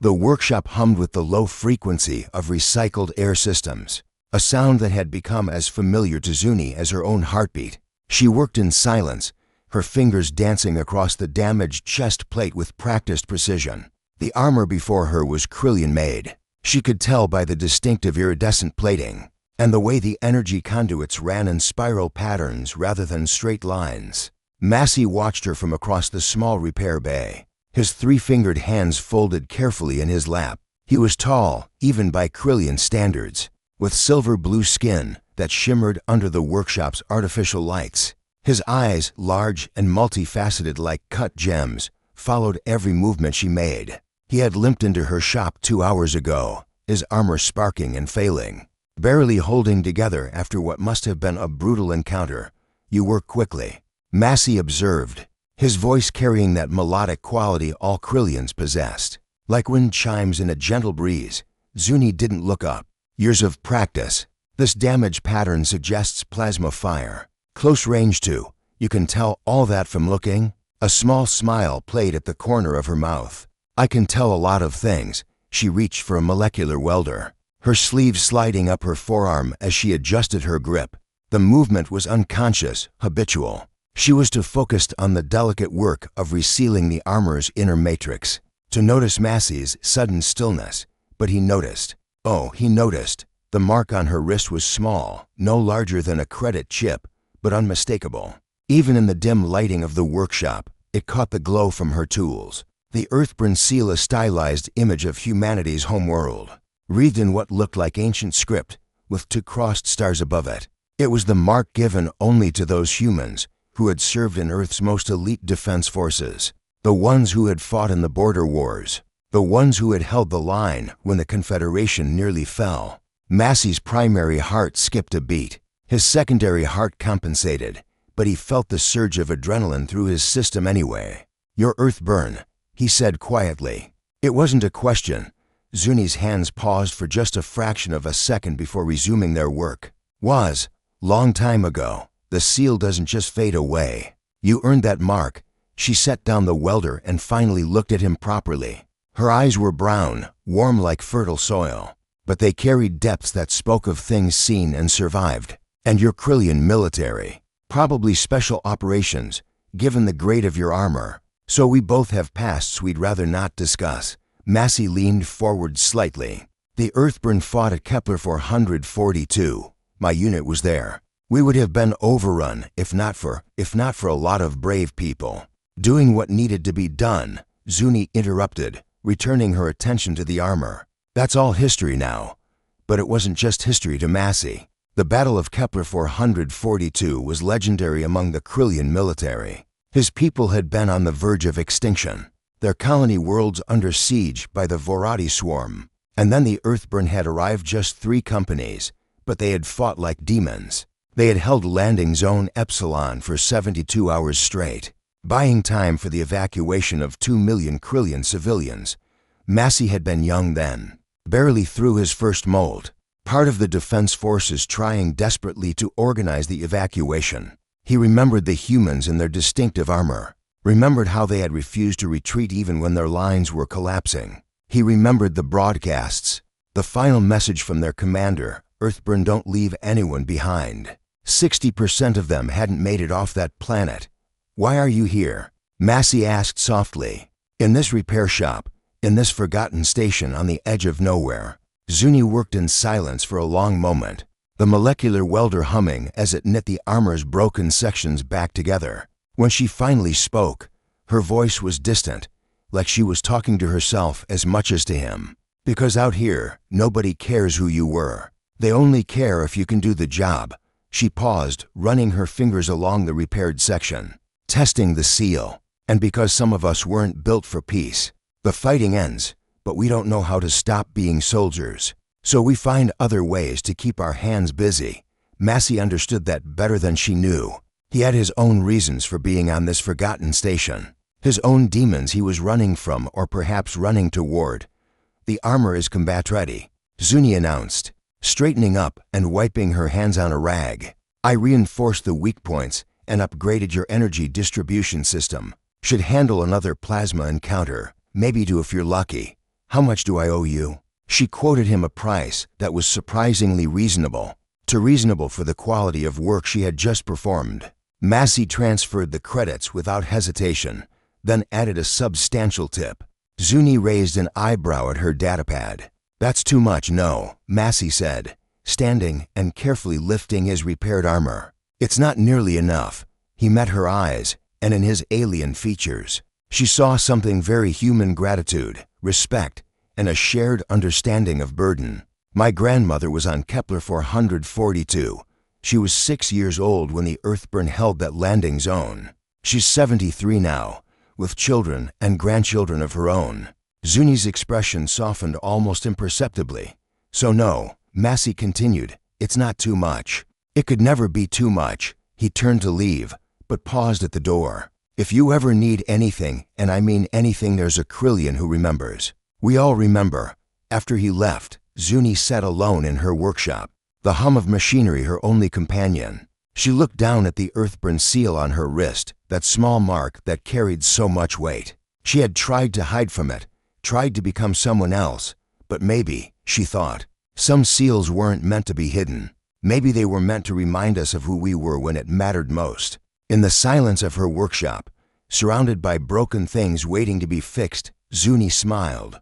The workshop hummed with the low frequency of recycled air systems, a sound that had become as familiar to Zuni as her own heartbeat. She worked in silence, her fingers dancing across the damaged chest plate with practiced precision. The armor before her was Krillian-made. She could tell by the distinctive iridescent plating, and the way the energy conduits ran in spiral patterns rather than straight lines. Massey watched her from across the small repair bay, his three-fingered hands folded carefully in his lap. He was tall, even by Krillian standards, with silver-blue skin that shimmered under the workshop's artificial lights. His eyes, large and multifaceted like cut gems, followed every movement she made. He had limped into her shop 2 hours ago, his armor sparking and failing, barely holding together after what must have been a brutal encounter. "You work quickly," Massey observed, his voice carrying that melodic quality all Krillians possessed. Like wind chimes in a gentle breeze, Zuni didn't look up. "Years of practice. This damage pattern suggests plasma fire. Close range too. You can tell all that from looking?" A small smile played at the corner of her mouth. "I can tell a lot of things." She reached for a molecular welder, her sleeve sliding up her forearm as she adjusted her grip. The movement was unconscious, habitual. She was to focus on the delicate work of resealing the armor's inner matrix, to notice Massey's sudden stillness. But he noticed. Oh, he noticed. The mark on her wrist was small, no larger than a credit chip, but unmistakable. Even in the dim lighting of the workshop, it caught the glow from her tools. The Earthborn seal, a stylized image of humanity's homeworld, wreathed in what looked like ancient script, with 2 crossed stars above it. It was the mark given only to those humans who had served in Earth's most elite defense forces, the ones who had fought in the border wars, the ones who had held the line when the Confederation nearly fell. Massey's primary heart skipped a beat. His secondary heart compensated, but he felt the surge of adrenaline through his system anyway. "You're Earthborn," he said quietly. It wasn't a question. Zuni's hands paused for just a fraction of a second before resuming their work. "Was. Long time ago. The seal doesn't just fade away. You earned that mark." She set down the welder and finally looked at him properly. Her eyes were brown, warm like fertile soil, but they carried depths that spoke of things seen and survived. "And your Krillian military. Probably special operations, given the grade of your armor. So we both have pasts we'd rather not discuss." Massey leaned forward slightly. "The Earthborn fought at Kepler 442. My unit was there. We would have been overrun if not for a lot of brave people doing what needed to be done." Zuni interrupted, returning her attention to the armor. "That's all history now." But it wasn't just history to Massey. The Battle of Kepler 442 was legendary among the Krillian military. His people had been on the verge of extinction, their colony worlds under siege by the Vorati swarm. And then the Earthborn had arrived, just 3 companies, but they had fought like demons. They had held landing zone Epsilon for 72 hours straight, buying time for the evacuation of 2 million Krillian civilians. Massey had been young then, barely through his first molt, part of the defense forces trying desperately to organize the evacuation. He remembered the humans in their distinctive armor, remembered how they had refused to retreat even when their lines were collapsing. He remembered the broadcasts, the final message from their commander, "Earthborn don't leave anyone behind." 60% of them hadn't made it off that planet. "Why are you here?" Massey asked softly. "In this repair shop, in this forgotten station on the edge of nowhere." Zuni worked in silence for a long moment, the molecular welder humming as it knit the armor's broken sections back together. When she finally spoke, her voice was distant, like she was talking to herself as much as to him. "Because out here, nobody cares who you were. They only care if you can do the job." She paused, running her fingers along the repaired section, testing the seal. "And because some of us weren't built for peace. The fighting ends, but we don't know how to stop being soldiers. So we find other ways to keep our hands busy." Massey understood that better than she knew. He had his own reasons for being on this forgotten station, his own demons he was running from or perhaps running toward. "The armor is combat ready," Zuni announced, straightening up and wiping her hands on a rag. "I reinforced the weak points and upgraded your energy distribution system. Should handle another plasma encounter, maybe 2 if you're lucky. How much do I owe you?" She quoted him a price that was surprisingly reasonable, too reasonable for the quality of work she had just performed. Massey transferred the credits without hesitation, then added a substantial tip. Zuni raised an eyebrow at her datapad. "That's too much, no," Massey said, standing and carefully lifting his repaired armor. "It's not nearly enough." He met her eyes, and in his alien features, she saw something very human: gratitude, respect, and a shared understanding of burden. "My grandmother was on Kepler 442. She was 6 years old when the Earthborn held that landing zone. She's 73 now, with children and grandchildren of her own." Zuni's expression softened almost imperceptibly. "So no," Massey continued, "it's not too much. It could never be too much." He turned to leave, but paused at the door. "If you ever need anything, and I mean anything, there's a Krillian who remembers." We all remember. After he left, Zuni sat alone in her workshop, the hum of machinery her only companion. She looked down at the Earthborn seal on her wrist, that small mark that carried so much weight. She had tried to hide from it, tried to become someone else, but maybe, she thought, some seals weren't meant to be hidden. Maybe they were meant to remind us of who we were when it mattered most. In the silence of her workshop, surrounded by broken things waiting to be fixed, Zuni smiled.